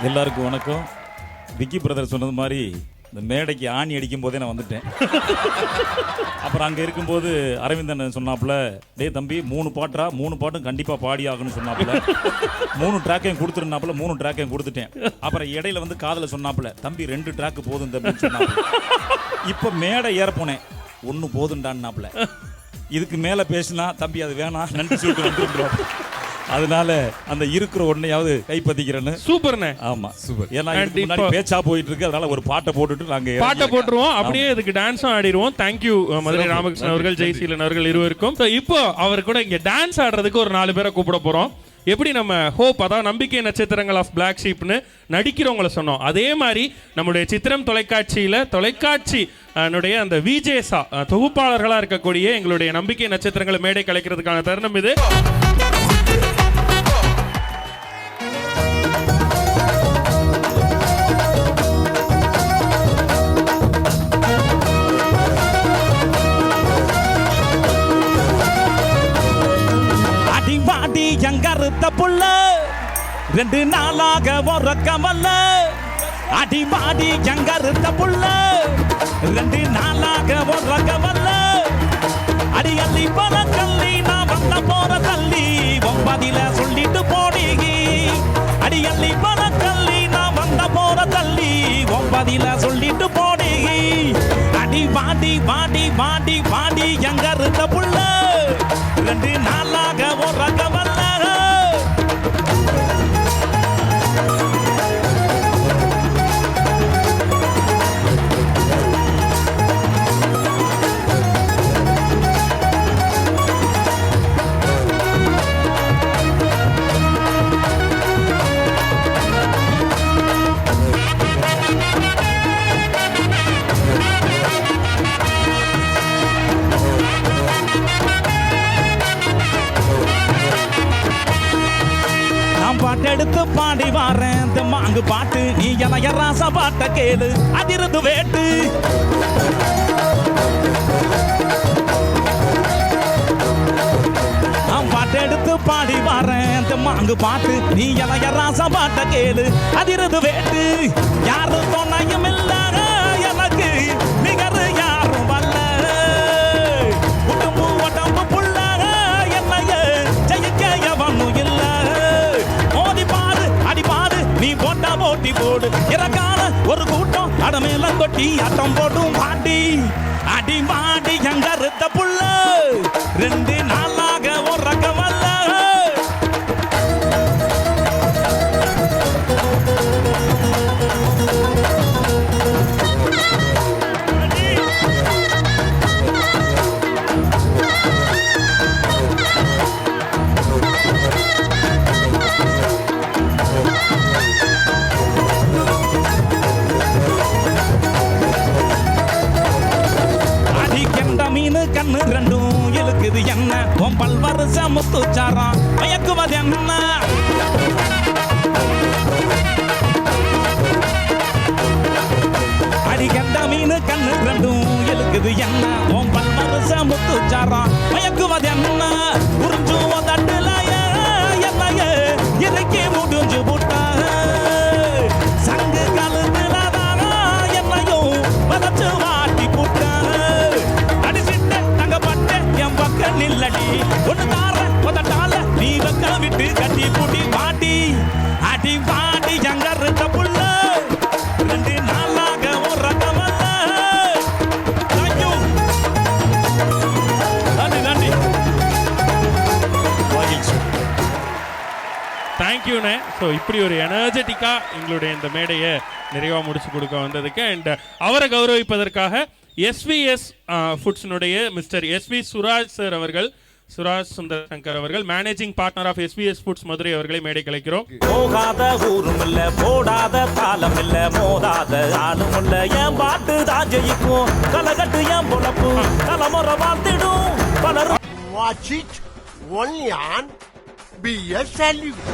எல்லாருக்கும் வணக்கம். விக்கி பிரதர் சொன்னது மாதிரி இந்த மேடைக்கு ஆணி அடிக்கும் போதே நான் வந்துட்டேன். அப்புறம் அங்கே இருக்கும்போது அரவிந்தன் சொன்னாப்புல, டே தம்பி 3 பாட்டா 3 பாட்டும் கண்டிப்பாக பாடி ஆகணும்னு சொன்னாப்புல. 3 ட்ராக்கையும் கொடுத்துருந்தாப்புல, 3 ட்ராக்கையும் கொடுத்துட்டேன். அப்புறம் இடையில வந்து காதில் சொன்னாப்புல, தம்பி 2 ட்ராக்கு போதும் தம்பின்னு சொன்னாப்புல. இப்போ மேடை ஏற போனேன், 1 போதுண்டான்னாப்புல. இதுக்கு மேலே பேசினா தம்பி அது வேணாம் நன்றி சொல்லிட்டு வந்துருக்கிறோம். அதனால அந்த இருக்கிற ஒன்னையாவது கைப்பற்றிக்கிறேன்னு. சூப்பர்ண்ணே. ஆமா சூப்பர். ஏன்னா முன்னாடி பேச்சா போயிட்டு இருக்கு, அதனால ஒரு பாட்டை போட்டுட்டு நாங்க பாட்டை போட்டுருவோம், அப்படியே இதுக்கு டான்ஸும் ஆடிடுவோம். தேங்க்யூ மதுரை ராமகிருஷ்ணன் அவர்கள், ஜெய்சீலன் அவர்கள் இருவருக்கும். இப்போ அவர் கூட இங்க டான்ஸ் ஆடுறதுக்கு ஒரு 4 பேரை கூப்பிட போறோம். எப்படி நம்ம ஹோப், அதாவது நம்பிக்கை நட்சத்திரங்கள் ஆஃப் பிளாக் ஷீப்னு நடிக்கிறவங்களை சொன்னோம், அதே மாதிரி நம்முடைய சித்திரம் தொலைக்காட்சியில் தொலைக்காட்சி அந்த விஜேசா தொகுப்பாளர்களாக இருக்கக்கூடிய எங்களுடைய நம்பிக்கை நட்சத்திரங்களை மேடை கலைக்கிறதுக்கான தருணம் இது. கருத்த புள்ள 2 நாளாக உறக்கமல்ல. அடிமாடி கருத்த புள்ள 2 நாளாக உறக்கமல்ல. அடி அள்ளி பல கல்லி நான் வந்த போற தள்ளி ஒன்பதில சொல்லிட்டு போடிகி. அடி அள்ளி பல கல்லி நான் வந்த போற தள்ளி ஒன்பதில சொல்லிட்டு போடிகி. அடி வாடி வாடி வாடி வாடி கருத்த புள்ள 2 நாளாக உறக்கமல்ல. பாட்டெடுத்து பாடி வாரேன் மாங்கு பாட்டு, நீ என ராச பாட்ட கேளு அதிர்ந்து வேட்டு. நான் பாட்டெடுத்து பாடி வாரேன் மாங்கு பாட்டு, நீ என ராச பாட்ட கேளு அதிர்ந்து வேட்டு. யாரு துணையும் இல்ல எனக்கு நிகர் யாரும் வல்ல. உடம்பு உடம்பு புள்ள என்னைய ஜெயிக்க எவனும் இல்ல. நீ போட்டா போட்டி போடு இறக்கால ஒரு கூட்டம் அடமேல கொட்டி அட்டம் போடும் பாட்டி. அடி மாடி கருத்த புள்ள 2 நாளாக உறக்கமல்ல. கண்ணு 2ம் இழுக்குது என்ன, பொம்பல் வருஷ முத்துச்சாரம் மயக்குவது என்ன. அடிக்கண்ட மீன் கண்ணு 2ம் இழுக்குது என்ன, பொம்பல் வருஷ முத்துச்சாரம் மயக்குவது என்ன. உறிஞ்சு தட்டுல என்னைய இறக்கி முடிஞ்சு புட்ட சங்கு கழுத்துல தானா என்னையும் வதச்சு வாட்டி புட்ட. நில்லடி ஒன்னு தார உதட்டால நீ வைக்க விட்டு கட்டி பூட்டி பாட்டி. அடி பாட்டி கருத்த புள்ள 2 நாளாக உறக்கமல்ல. தேங்க்யூ நன்றி நன்றி. தேங்க்யூண்ணே. ஸோ இப்படி ஒரு எனர்ஜெட்டிக்கா எங்களுடைய இந்த மேடையை நிறைவாக முடிச்சு கொடுக்க வந்ததுக்கு அண்ட் அவரை கௌரவிப்பதற்காக எஸ்விஎஸ் ஃபுட்ஸினுடைய மிஸ்டர் எஸ்வி சுராஜ் சார் அவர்கள், சுராஜ் சுந்தர் சங்கர் அவர்கள், managing partner of SVS foods Madurai அவர்களை மேடை கலைக்கிறோம். போகாத ஊரும் இல்ல, போடாத தாளம் இல்ல, மோதாத ஆளும் இல்ல, என் பாட்டு தான் ஜெயிக்கும், கலகட்டு என் பொழப்பு தலைமுறை வாழ்த்திடும் பலரும். Watch it only on BS Salute.